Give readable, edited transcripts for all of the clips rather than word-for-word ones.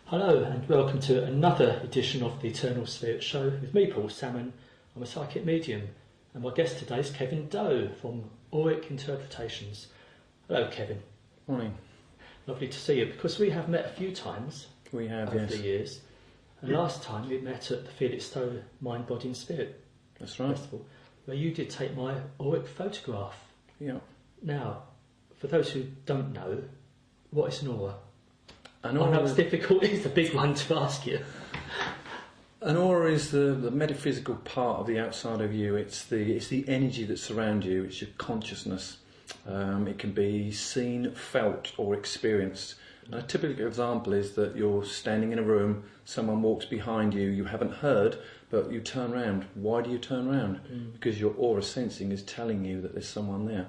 Hello and welcome to another edition of the Eternal Spirit Show with me, Paul Salmon. I'm a psychic medium and my guest today is Kevin Dowe from Auric Interpretations. Hello Kevin. Morning. Lovely to see you because we have met a few times We have, over yes. the years. And last time we met at the Felixstowe Mind, Body and Spirit That's right. Festival where you did take my Auric photograph. Yeah. Now, for those who don't know, what is an aura? An I aura, know it's difficult, it's a big one to ask you. an aura is the metaphysical part of the outside of you. It's the energy that surrounds you. It's your consciousness. It can be seen, felt or experienced. And a typical example is that you're standing in a room, someone walks behind you, you haven't heard, but you turn round. Why do you turn round? Because your aura sensing is telling you that there's someone there.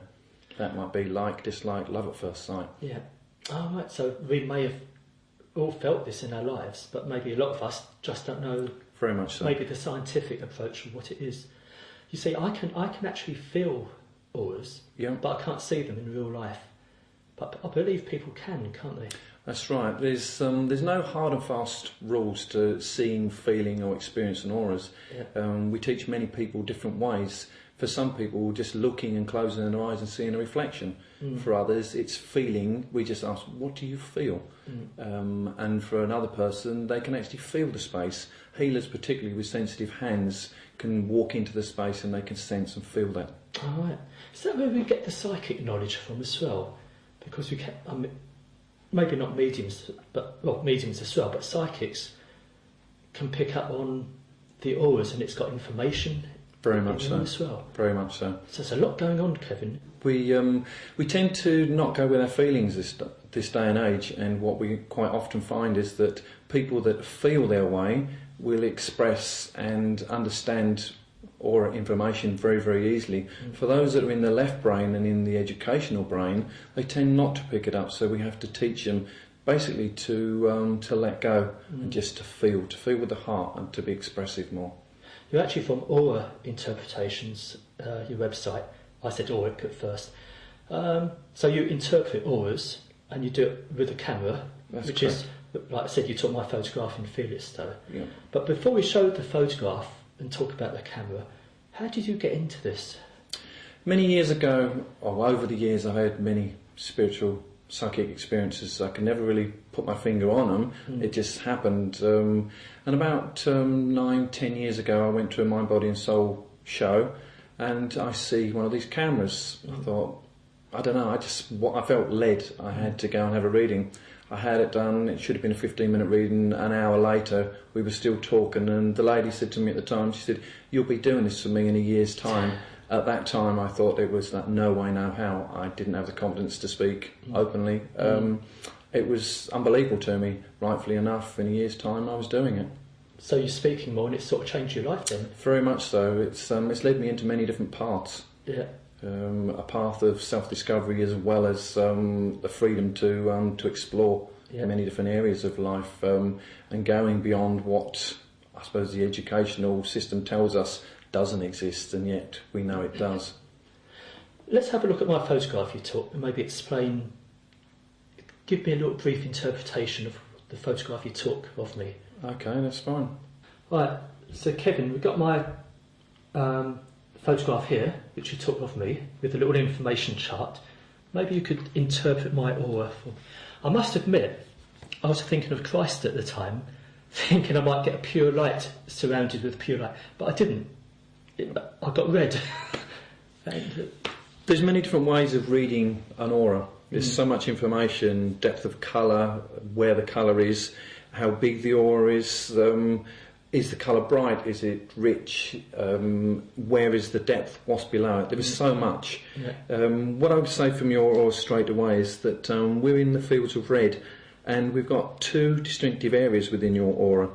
That might be like, dislike, love at first sight. Yeah. Oh, right. So we may have all felt this in our lives, but maybe a lot of us just don't know. Very much so. Maybe the scientific approach of what it is. You see, I can actually feel auras, Yeah. but I can't see them in real life. But I believe people can, can't they? That's right. There's no hard and fast rules to seeing, feeling or experiencing auras. Yeah. We teach many people different ways. For some people, just looking and closing their eyes and seeing a reflection. For others, it's feeling. We just ask, what do you feel? And for another person, they can actually feel the space. Healers, particularly with sensitive hands, can walk into the space and they can sense and feel that. All right. Is that where we get the psychic knowledge from as well? Because we can, maybe not mediums, but mediums as well, but psychics can pick up on the auras and it's got information. Very much so. As well. Very much so. So there's a lot going on, Kevin. We tend to not go with our feelings this day and age, and what we quite often find is that people that feel their way will express and understand aura information very, very easily. For those that are in the left brain and in the educational brain, they tend not to pick it up, so we have to teach them basically to let go and just to feel with the heart and to be expressive more. You're actually from Aura Interpretations, your website. I said Auric at first. So you interpret auras and you do it with a camera, That's which correct. is, like I said, you took my photograph in Felixstowe. Yeah. But before we show the photograph and talk about the camera, how did you get into this? Many years ago, or over the years, I've had many spiritual psychic experiences. I can never really put my finger on them. It just happened. And about 9-10 years ago, I went to a Mind, Body and Soul show, and I see one of these cameras. I thought, I don't know, I felt led. I had to go and have a reading. I had it done. It should have been a 15-minute reading. An hour later, we were still talking, and the lady said to me at the time, she said, "You'll be doing this for me in a year's time." At that time, I thought it was like, no way, no how. I didn't have the confidence to speak openly. It was unbelievable to me, rightfully enough. In a year's time, I was doing it. So you're speaking more and it's sort of changed your life then? Very much so. It's led me into many different paths. Yeah. A path of self-discovery as well as the freedom to explore many different areas of life and going beyond what I suppose the educational system tells us doesn't exist, and yet we know it does. Let's have a look at my photograph you took and maybe give me a little brief interpretation of the photograph you took of me. Okay, that's fine. Right, so Kevin, we've got my photograph here, which you took of me, with a little information chart. Maybe you could interpret my aura. I must admit, I was thinking of Christ at the time, thinking I might get a pure light surrounded with pure light, but I didn't. I got red. There's many different ways of reading an aura. There's so much information, depth of colour, where the colour is, how big the aura is the colour bright, is it rich, where is the depth, what's below it. There is so much. Yeah. What I would say from your aura straight away is that we're in the fields of red, and we've got two distinctive areas within your aura.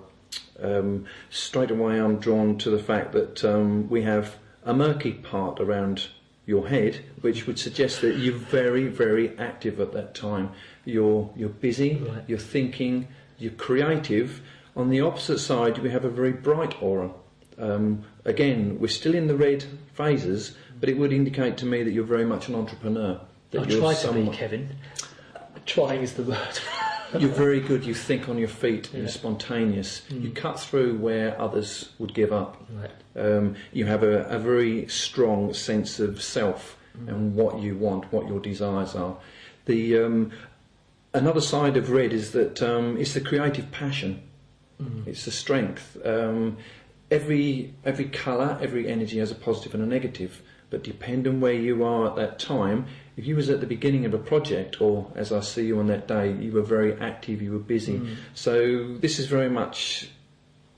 Straight away I'm drawn to the fact that we have a murky part around your head, which would suggest that you're very, very active at that time. You're busy, right. You're thinking, you're creative. On the opposite side, we have a very bright aura. Again, we're still in the red phases, but it would indicate to me that you're very much an entrepreneur. That I try to be, Kevin. Trying is the word. You're very good. You think on your feet. Yeah. You're spontaneous. You cut through where others would give up. Right. You have a very strong sense of self and what you want, what your desires are. The another side of red is that it's the creative passion. It's the strength. Every colour, every energy has a positive and a negative. But depending on where you are at that time, if you was at the beginning of a project, or as I see you on that day, you were very active, you were busy. So this is very much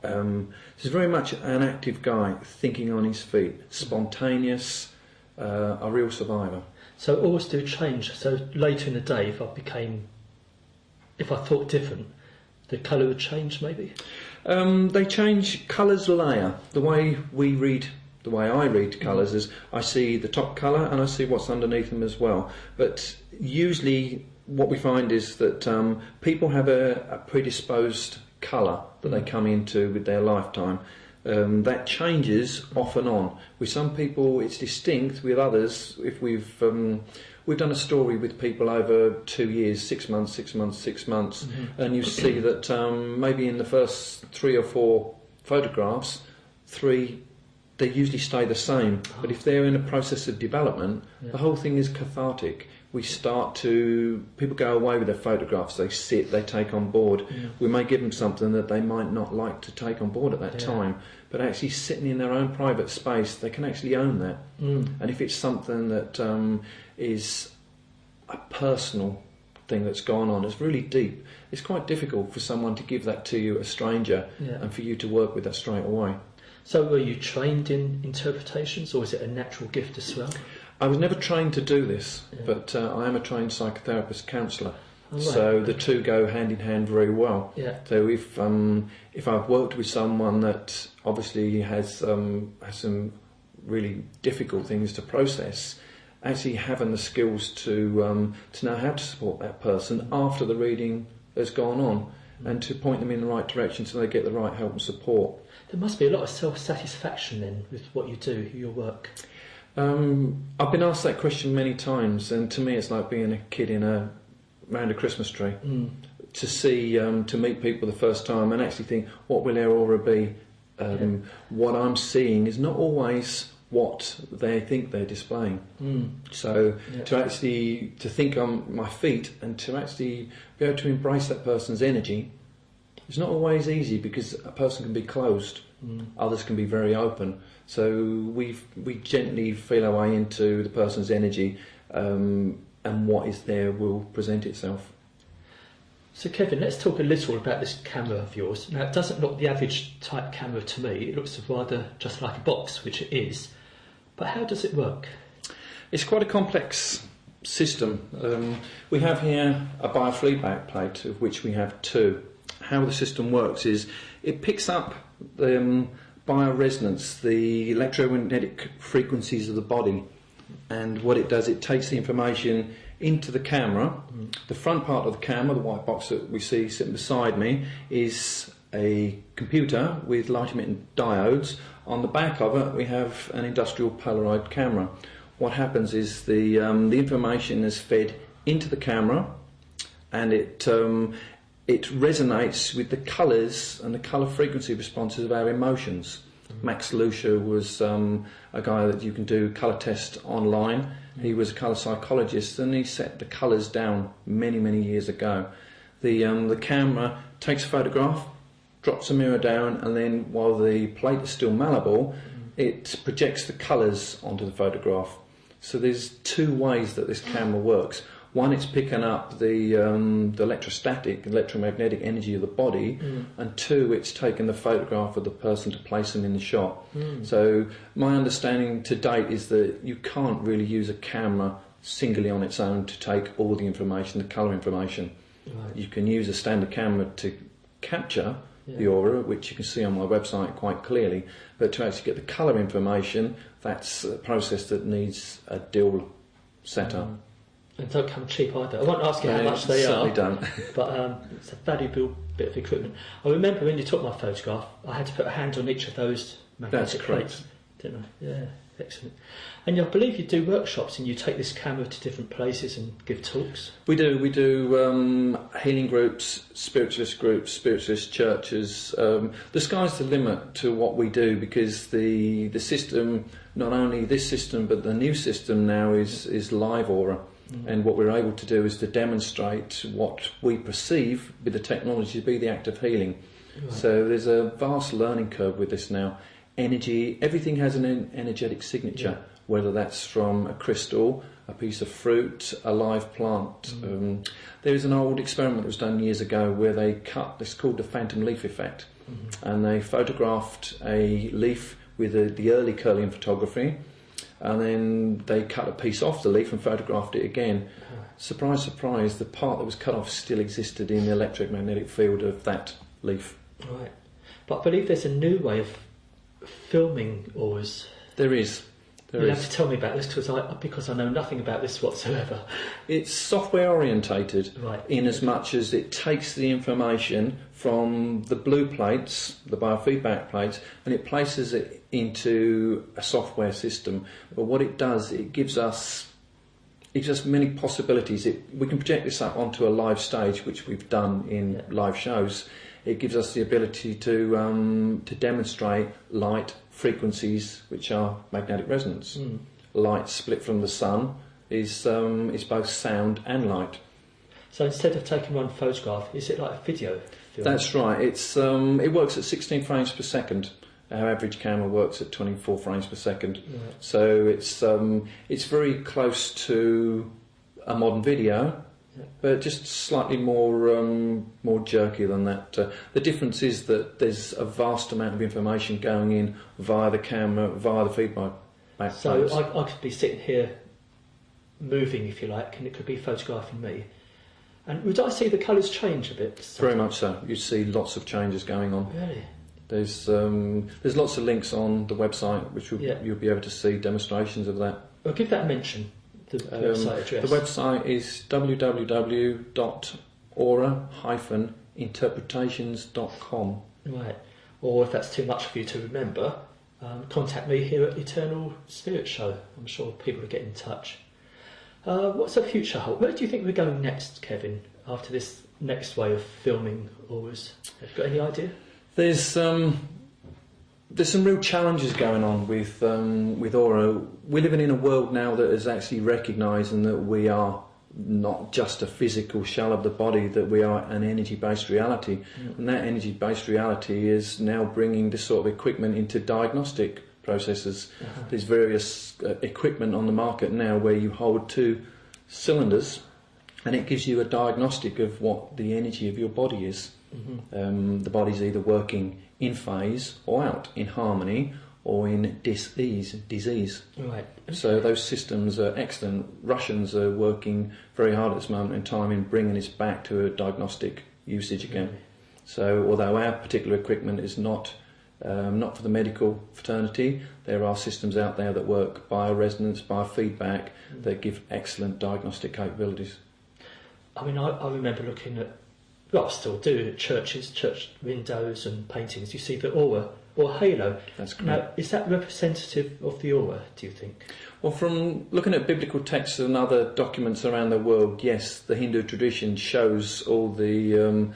an active guy, thinking on his feet, spontaneous, a real survivor. So always do change. So later in the day, if I thought different, the colour would change maybe? They change. Colours layer. The way I read colours is I see the top colour and I see what's underneath them as well. But usually what we find is that people have a predisposed colour that they come into with their lifetime. That changes off and on. With some people it's distinct, with others, if we've done a story with people over 2 years, 6 months, and you see that maybe in the first 3 or 4 photographs, they usually stay the same. But if they're in a process of development, the whole thing is cathartic. People go away with their photographs, they sit, they take on board. We may give them something that they might not like to take on board at that time, but actually sitting in their own private space, they can actually own that. And if it's something that is a personal thing that's gone on, it's really deep, it's quite difficult for someone to give that to you, a stranger, and for you to work with that straight away. So were you trained in interpretations, or is it a natural gift as well? I was never trained to do this, but I am a trained psychotherapist counsellor. Oh, right. So the two go hand in hand very well. Yeah. So if I've worked with someone that obviously has some really difficult things to process, actually having the skills to know how to support that person after the reading has gone on, and to point them in the right direction so they get the right help and support. There must be a lot of self-satisfaction then with what you do, your work. I've been asked that question many times, and to me it's like being a kid around a Christmas tree. To see, to meet people the first time and actually think, what will their aura be? What I'm seeing is not always what they think they're displaying. So to think on my feet and to actually be able to embrace that person's energy, it's not always easy, because a person can be closed, others can be very open. So we gently feel our way into the person's energy, and what is there will present itself. So Kevin, let's talk a little about this camera of yours. Now, it doesn't look the average type camera to me. It looks rather just like a box, which it is. But how does it work? It's quite a complex system. We have here a biofeedback plate, of which we have 2. How the system works is it picks up the bioresonance, the electromagnetic frequencies of the body, and what it does, it takes the information into the camera. The front part of the camera, the white box that we see sitting beside me, is a computer with light emitting diodes. On the back of it we have an industrial Polaroid camera. What happens is the information is fed into the camera, and it resonates with the colours and the colour frequency responses of our emotions. Max Lucia was a guy that you can do colour test online. He was a colour psychologist, and he set the colours down many, many years ago. The camera takes a photograph, drops a mirror down, and then while the plate is still malleable, it projects the colours onto the photograph. So there's 2 ways that this camera works. One, it's picking up the electromagnetic energy of the body, and 2, it's taking the photograph of the person to place them in the shot. So my understanding to date is that you can't really use a camera singly on its own to take all the information, the colour information. Right. You can use a standard camera to capture the aura, which you can see on my website quite clearly, but to actually get the colour information, that's a process that needs a dual setup. And don't come cheap either. I won't ask you how much they are. Don't. But it's a valuable bit of equipment. I remember when you took my photograph, I had to put a hand on each of those magnetic plates, didn't I? Yeah. Excellent. And I believe you do workshops and you take this camera to different places and give talks. We do healing groups, spiritualist churches. The sky's the limit to what we do, because the system, not only this system but the new system now is live aura. And what we're able to do is to demonstrate what we perceive with the technology to be the act of healing. Right. So there's a vast learning curve with this now. Energy, everything has an energetic signature, whether that's from a crystal, a piece of fruit, a live plant. There is an old experiment that was done years ago where they cut, it's called the phantom leaf effect, and they photographed a leaf with the early Curlian photography, and then they cut a piece off the leaf and photographed it again. Surprise, surprise, the part that was cut off still existed in the electromagnetic field of that leaf. Right. But I believe there's a new way of filming auras. There is. You'll have to tell me about this because I know nothing about this whatsoever. It's software orientated, right, in as much as it takes the information from the blue plates, the biofeedback plates, and it places it into a software system. But what it does, it gives us many possibilities. We can project this up onto a live stage, which we've done in live shows. It gives us the ability to demonstrate light, frequencies, which are magnetic resonance. Light split from the sun is both sound and light. So instead of taking one photograph, is it like a video film? That's right. It works at 16 frames per second. Our average camera works at 24 frames per second. Right. So it's very close to a modern video, but just slightly more jerky than that. The difference is that there's a vast amount of information going in via the camera, via the feedback. So I could be sitting here moving, if you like, and it could be photographing me. And would I see the colours change a bit? Very much so. You see lots of changes going on. Really? There's lots of links on the website which you'll be able to see demonstrations of that. Well, give that a mention. The website address. The website is www.aura-interpretations.com. Right. Or if that's too much for you to remember, contact me here at Eternal Spirit Show. I'm sure people will get in touch. What's the future hold? Where do you think we're going next, Kevin, after this next way of filming auras? Have you got any idea? There's some real challenges going on with aura. We're living in a world now that is actually recognising that we are not just a physical shell of the body, that we are an energy-based reality. And that energy-based reality is now bringing this sort of equipment into diagnostic processes. There's various equipment on the market now where you hold two cylinders and it gives you a diagnostic of what the energy of your body is. The body's either working in phase or out, in harmony or in disease. Right. So those systems are excellent. Russians are working very hard at this moment in time in bringing this back to a diagnostic usage again. So although our particular equipment is not for the medical fraternity, there are systems out there that work bioresonance, biofeedback, that give excellent diagnostic capabilities. I mean, I remember looking at, well, I still do, at churches, church windows and paintings. You see the aura or halo. That's correct. Now, is that representative of the aura, do you think? Well, from looking at biblical texts and other documents around the world, yes, the Hindu tradition shows all the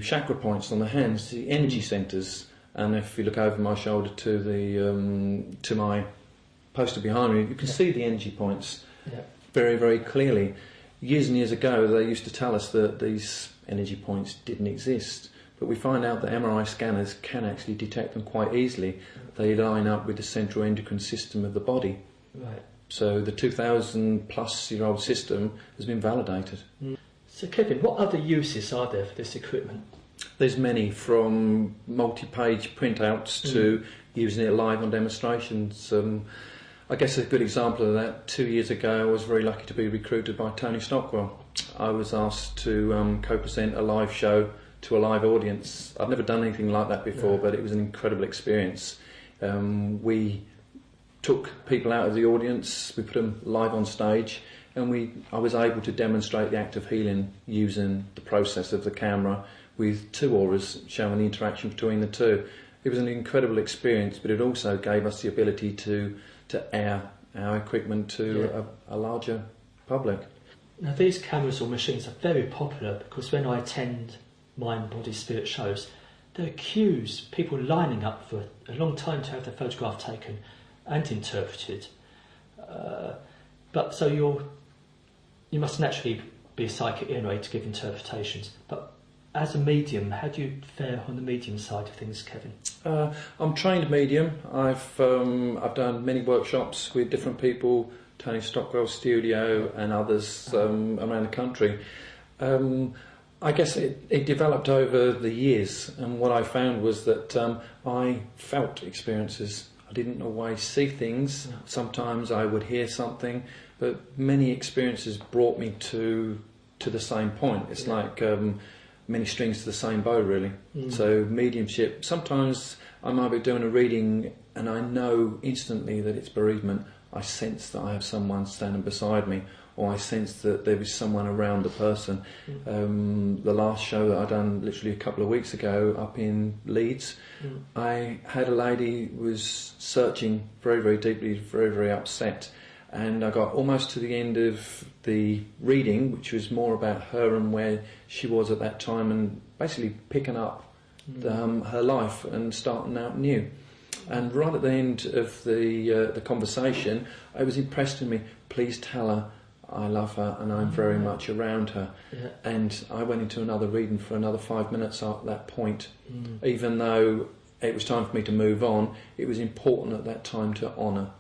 chakra points on the hands, the energy centres. And if you look over my shoulder to my poster behind me, you can see the energy points very, very clearly. Years and years ago, they used to tell us that these energy points didn't exist, but we find out that MRI scanners can actually detect them quite easily. They line up with the central endocrine system of the body. Right. So the 2,000-plus-year-old system has been validated. So, Kevin, what other uses are there for this equipment? There's many, from multi-page printouts to using it live on demonstrations. I guess a good example of that, 2 years ago, I was very lucky to be recruited by Tony Stockwell. I was asked to co-present a live show to a live audience. I've never done anything like that before, but it was an incredible experience. We took people out of the audience, we put them live on stage, and I was able to demonstrate the act of healing using the process of the camera with two auras showing the interaction between the two. It was an incredible experience, but it also gave us the ability to to air our equipment to a larger public. Now these cameras or machines are very popular because when I attend mind, body, spirit shows, there are queues, people lining up for a long time to have their photograph taken and interpreted. But so you must naturally be a psychic anyway to give interpretations. But as a medium, how do you fare on the medium side of things, Kevin? I'm trained medium. I've done many workshops with different people, Tony Stockwell's studio and others around the country. I guess it developed over the years, and what I found was that I felt experiences. I didn't always see things. Sometimes I would hear something, but many experiences brought me to the same point. It's like many strings to the same bow, really. So mediumship, sometimes I might be doing a reading and I know instantly that it's bereavement. I sense that I have someone standing beside me, or I sense that there is someone around the person. The last show that I done literally a couple of weeks ago up in Leeds, I had a lady who was searching very, very deeply, very, very upset, and I got almost to the end of the reading, which was more about her and where she was at that time, and basically picking up her life and starting out new. And right at the end of the conversation, it was impressed in me, please tell her I love her and I'm very much around her. And I went into another reading for another 5 minutes at that point. Even though it was time for me to move on, it was important at that time to honour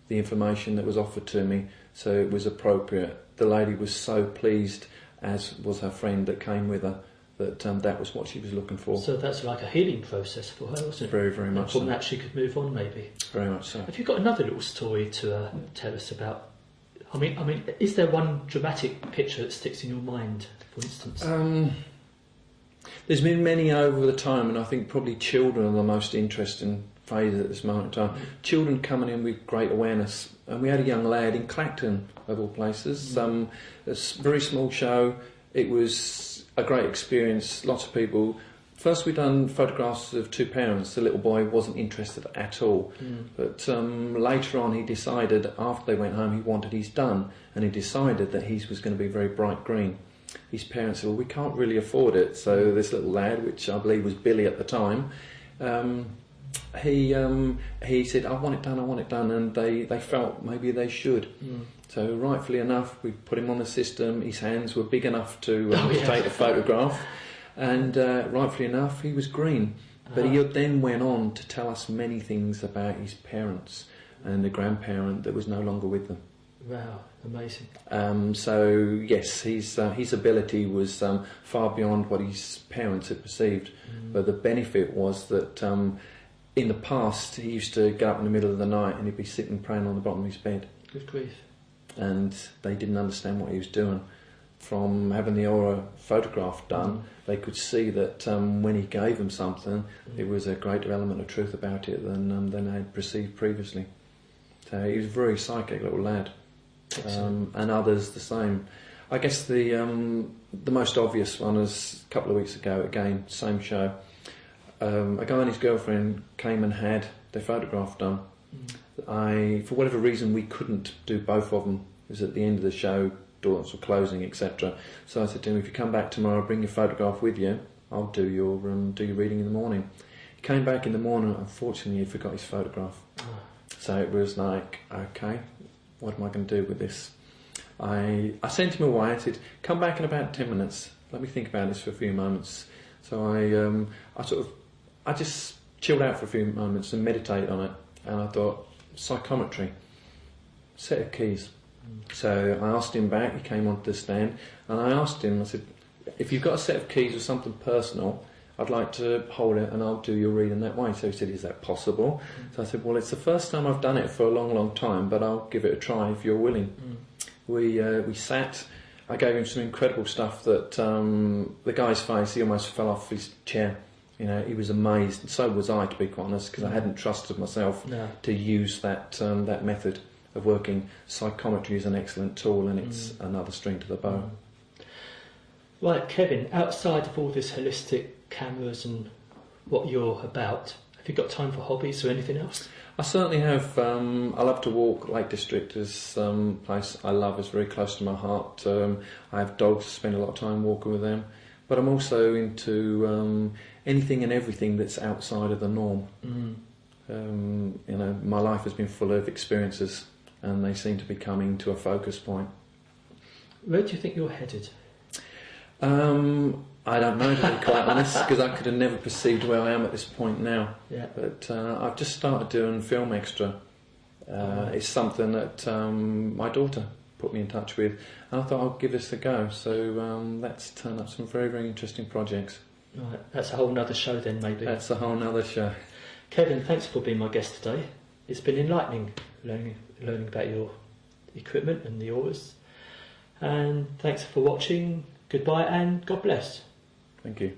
the information that was offered to me, so it was appropriate. The lady was so pleased, as was her friend that came with her, that that was what she was looking for. So that's like a healing process for her, wasn't it? Very, very much so. And that she could move on, maybe. Very much so. Have you got another little story to tell us about? I mean, is there one dramatic picture that sticks in your mind, for instance? There's been many over the time, and I think probably children are the most interesting phase at this moment in time. Children coming in with great awareness. And we had a young lad in Clacton, of all places, a very small show. It was a great experience, lots of people. First we done photographs of two parents. The little boy wasn't interested at all. But later on he decided, after they went home, he wanted his done, and he decided that his was going to be very bright green. His parents said, well, we can't really afford it. So this little lad, which I believe was Billy at the time, he said, I want it done, and they felt maybe they should. So rightfully enough, we put him on the system. His hands were big enough to take the photograph, and rightfully enough, he was green. But he then went on to tell us many things about his parents and the grandparent that was no longer with them. Wow, amazing. So yes, his ability was far beyond what his parents had perceived. But the benefit was that in the past he used to get up in the middle of the night and he'd be sitting praying on the bottom of his bed. Good grief. And they didn't understand what he was doing. From having the aura photograph done, they could see that when he gave them something, there was a greater element of truth about it than they had perceived previously. So he was a very psychic little lad. And others the same. I guess the most obvious one is a couple of weeks ago, again, same show. A guy and his girlfriend came and had their photograph done. For whatever reason, we couldn't do both of them. It was at the end of the show, doors were closing, etc. So I said to him, if you come back tomorrow, bring your photograph with you. I'll do your reading in the morning. He came back in the morning. Unfortunately, he forgot his photograph. So it was like, okay, what am I going to do with this? I sent him away. I said, come back in about 10 minutes. Let me think about this for a few moments. So I just chilled out for a few moments and meditated on it. And I thought, psychometry, set of keys. So I asked him back. He came onto the stand, and I asked him. I said, if you've got a set of keys or something personal, I'd like to hold it and I'll do your reading that way. So he said, is that possible? So I said, well, it's the first time I've done it for a long, long time, but I'll give it a try if you're willing. We sat. I gave him some incredible stuff that the guy's face, he almost fell off his chair. You know, he was amazed, and so was I, to be quite honest, because I hadn't trusted myself to use that method of working. Psychometry is an excellent tool, and it's another string to the bow. Right, Kevin, outside of all this holistic cameras and what you're about, have you got time for hobbies or anything else? I certainly have. I love to walk. Lake District is a place I love. It's very close to my heart. I have dogs. Spend a lot of time walking with them. But I'm also into anything and everything that's outside of the norm. My life has been full of experiences, and they seem to be coming to a focus point. Where do you think you're headed? I don't know, to be quite honest, because I could have never perceived where I am at this point now. Yeah. But I've just started doing film extra. It's something that my daughter put me in touch with, and I thought I'll give this a go. So that's turned up some very, very interesting projects. Right, that's a whole nother show then, maybe. That's a whole nother show. Kevin, thanks for being my guest today. It's been enlightening learning about your equipment and the oars. And thanks for watching. Goodbye and God bless. Thank you.